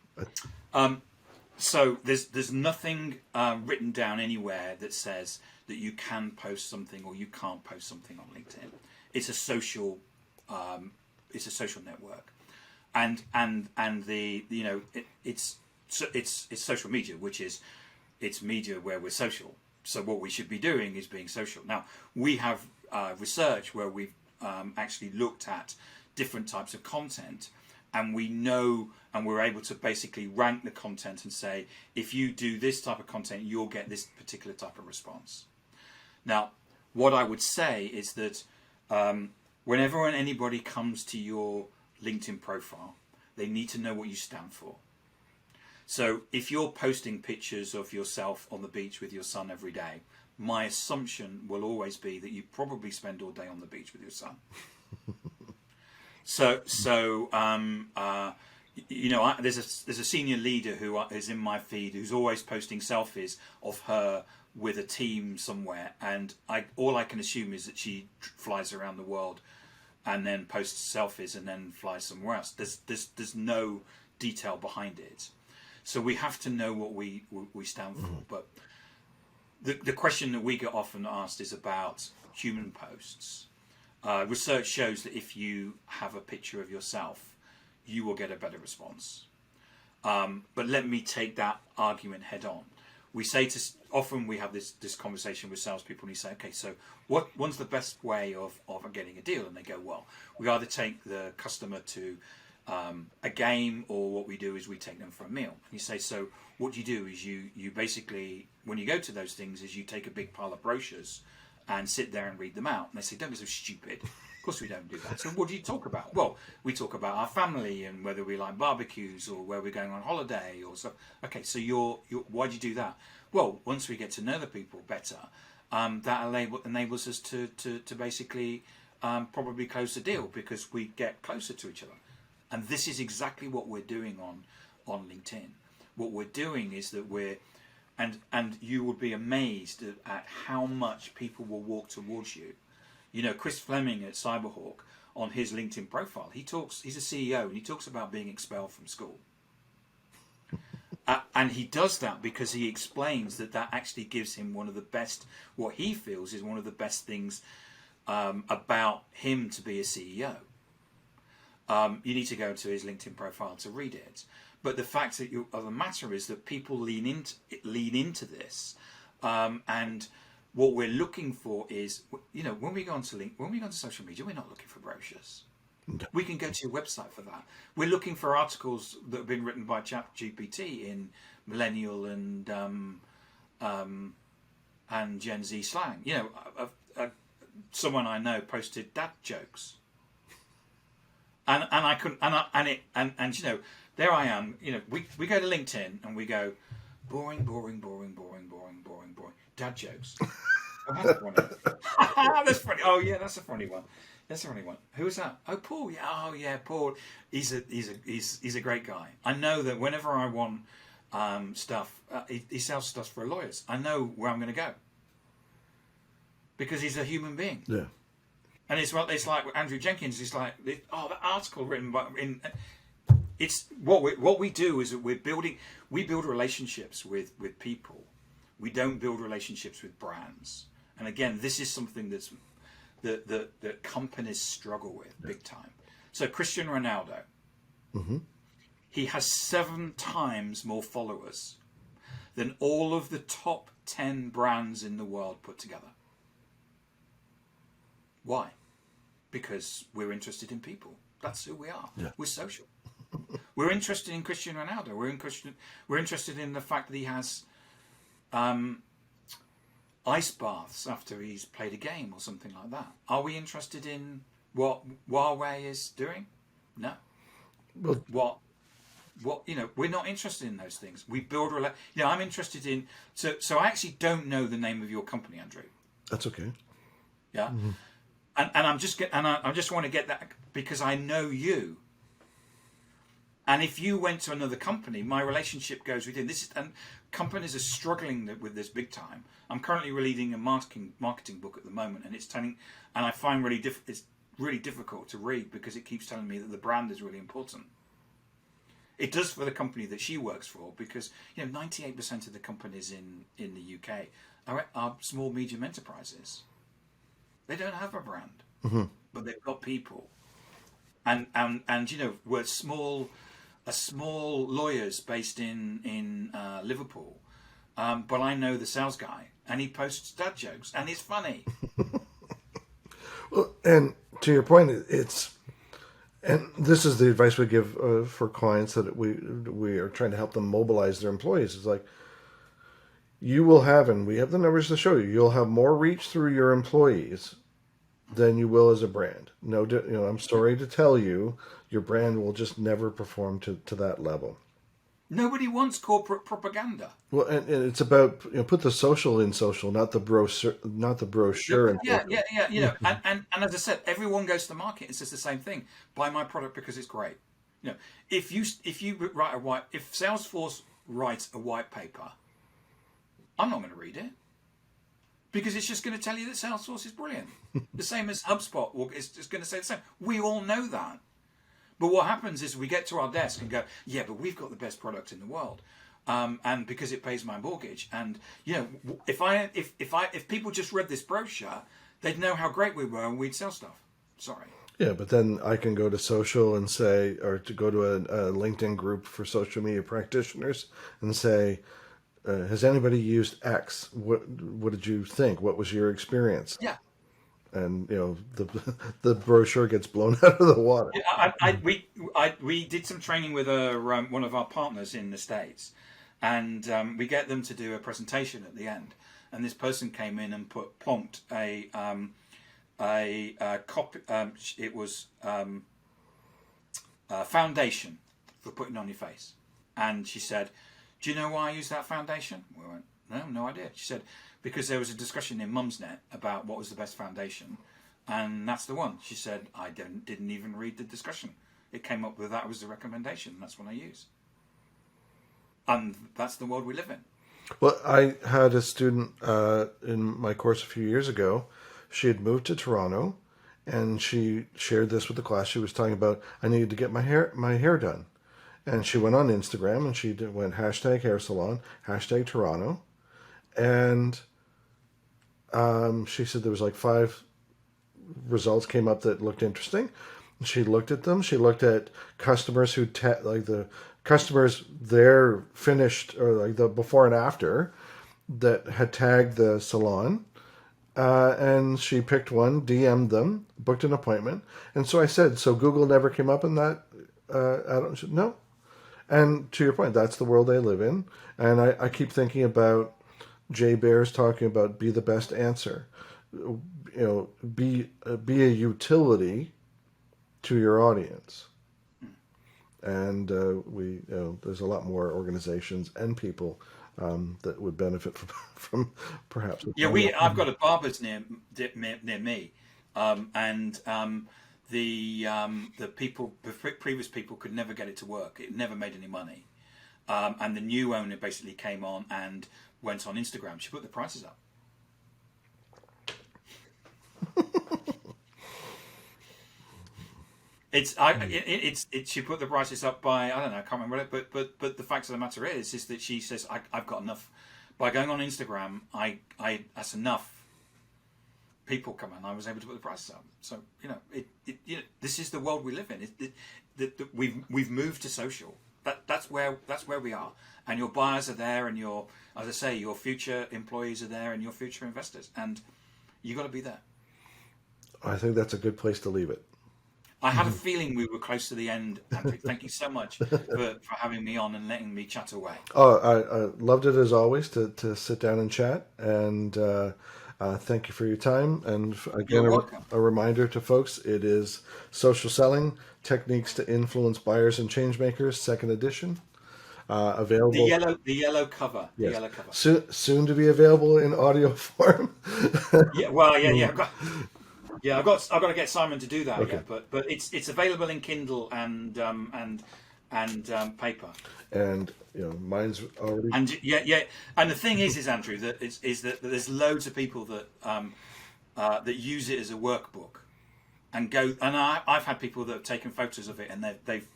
So there's nothing written down anywhere that says that you can post something or you can't post something on LinkedIn. It's a social network, and it's social media, which is it's media where we're social. So what we should be doing is being social. Now we have research where we've actually looked at different types of content. And we know, and we're able to basically rank the content and say, if you do this type of content, you'll get this particular type of response. Now, what I would say is that whenever anybody comes to your LinkedIn profile, they need to know what you stand for. So if you're posting pictures of yourself on the beach with your son every day, my assumption will always be that you probably spend all day on the beach with your son. There's a senior leader who is in my feed who's always posting selfies of her with a team somewhere, and all I can assume is that she flies around the world and then posts selfies and then flies somewhere else. There's no detail behind it, so we have to know what we stand for. But the question that we get often asked is about human posts. Research shows that if you have a picture of yourself, you will get a better response. But let me take that argument head on. Often we have this conversation with salespeople, and you say, okay, so what's the best way of getting a deal? And they go, well, we either take the customer to a game, or what we do is we take them for a meal. And you say, so what you do is you basically, when you go to those things, is you take a big pile of brochures and sit there and read them out. And they say, don't be so stupid. Of course we don't do that. So what do you talk about? Well, we talk about our family and whether we like barbecues or where we're going on holiday or so. Okay, so why do you do that? Well, once we get to know the people better, that enables us to basically probably close the deal because we get closer to each other. And this is exactly what we're doing on LinkedIn. What we're doing is that and you would be amazed at how much people will walk towards you. Chris Fleming at Cyberhawk, on his LinkedIn profile, he's a CEO, and he talks about being expelled from school. And he does that because he explains that actually gives him what he feels is one of the best things about him to be a CEO. You need to go to his LinkedIn profile to read it. But the fact of the matter is that people lean into this, and what we're looking for is, when we go onto social media, we're not looking for brochures. No. We can go to your website for that. We're looking for articles that have been written by ChatGPT in millennial and Gen Z slang. Someone I know posted dad jokes. And I couldn't, and there I am. We go to LinkedIn and we go boring. Dad jokes. Oh, that's funny. That's funny. Oh yeah, that's a funny one. That's a funny one. Who was that? Oh, Paul. Yeah. Oh yeah, Paul. He's a great guy. I know that whenever I want stuff, he sells stuff for lawyers. I know where I'm going to go because he's a human being. Yeah. And it's like Andrew Jenkins. It's like that article written by it's what we do is that we build relationships with people. We don't build relationships with brands. And again, this is something that companies struggle with big time. So Cristiano Ronaldo, he has 7 times more followers than all of the top 10 brands in the world put together. Why? Because we're interested in people. That's who we are. Yeah. We're social. We're interested in Cristiano Ronaldo. We're interested in the fact that he has ice baths after he's played a game or something like that. Are we interested in what Huawei is doing? No. Well, We're not interested in those things. We build I'm interested in. So I actually don't know the name of your company, Andrew. that's okay. Yeah. Mm-hmm. And I just want to get that because I know you. And if you went to another company, my relationship goes within this. And companies are struggling with this big time. I'm currently reading a marketing book at the moment, and I find it's really difficult to read because it keeps telling me that the brand is really important. It does for the company that she works for because 98% of the companies in the UK are small medium enterprises. They don't have a brand, but they've got people, and we're small lawyers based in Liverpool, but I know the sales guy, and he posts dad jokes, and it's funny. Well, and to your point, and this is the advice we give for clients that we are trying to help them mobilize their employees. It's like you will have, and we have the numbers to show you, you'll have more reach through your employees than you will as a brand. No, I'm sorry to tell you, your brand will just never perform to that level. Nobody wants corporate propaganda. Well, and it's about put the social in social, not the brochure, Yeah. And as I said, everyone goes to the market and says the same thing: buy my product because it's great. If Salesforce writes a white paper, I'm not going to read it. Because it's just going to tell you that Salesforce is brilliant. The same as HubSpot is just going to say the same. We all know that. But what happens is we get to our desk and go, yeah, but we've got the best product in the world. And because it pays my mortgage. And, if people just read this brochure, they'd know how great we were and we'd sell stuff. Sorry. Yeah, but then I can go to social and say, or to go to a LinkedIn group for social media practitioners and say, has anybody used X? What did you think? What was your experience? Yeah. And the brochure gets blown out of the water. We did some training with one of our partners in the States, and we get them to do a presentation at the end. And this person came in and plonked a copy. It was a foundation for putting on your face, and she said, "Do you know why I use that foundation?" We went, no idea. She said, because there was a discussion in Mumsnet about what was the best foundation, and that's the one. She said, I didn't even read the discussion. It came up with that was the recommendation. That's what I use. And that's the world we live in. Well, I had a student in my course a few years ago. She had moved to Toronto, and she shared this with the class. She was talking about, I needed to get my hair done. And she went on Instagram and she went #hair salon, #Toronto. And she said there was like 5 results came up that looked interesting. She looked at them. She looked at customers who like the customers there finished, or like the before and after, that had tagged the salon. And she picked one, DM'd them, booked an appointment. And so I said, so Google never came up in that? She said, no. And to your point, that's the world they live in. And I keep thinking about Jay Baer's talking about be the best answer. Be a utility to your audience. and there's a lot more organizations and people that would benefit from perhaps. Yeah, I've got a barber's near me, and the people, the previous people, could never get it to work. It never made any money, and the new owner basically came on and went on Instagram. She put the prices up. She put the prices up by, I don't know, I can't remember it, but the fact of the matter is that she says I've got enough. By going on Instagram, that's enough. People come in. I was able to put the prices up. So this is the world we live in. We've moved to social. That's where we are. And your buyers are there, and your future employees are there, and your future investors, and you got to be there. I think that's a good place to leave it. I had a feeling we were close to the end, Andrew. Thank you so much for having me on and letting me chat away. Oh, I loved it as always to sit down and chat, and thank you for your time. And again, a reminder to folks, it is Social Selling, Techniques to Influence Buyers and Changemakers, 2nd edition. Available. The yellow cover. Yes. The yellow cover. Soon to be available in audio form. I've got to get Simon to do that. Okay. Yeah, but it's available in Kindle and paper. And mine's already. And and the thing is Andrew, that there's loads of people that use it as a workbook, and I've had people that have taken photos of it and they've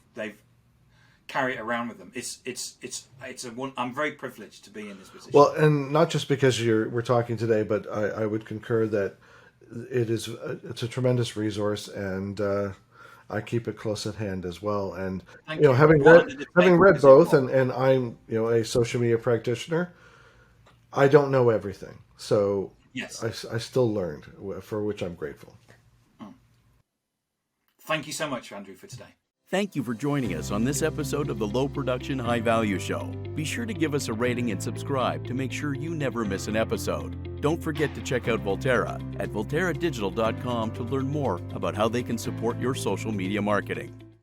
carry it around with them. I'm very privileged to be in this position. Well, and not just because we're talking today, but I would concur that it's a tremendous resource, and I keep it close at hand as well. And having read both, and I'm a social media practitioner, I don't know everything, so yes, I still learned, for which I'm grateful. Thank you so much, Andrew, for today. Thank you for joining us on this episode of the Low Production High Value Show. Be sure to give us a rating and subscribe to make sure you never miss an episode. Don't forget to check out Volterra at volterradigital.com to learn more about how they can support your social media marketing.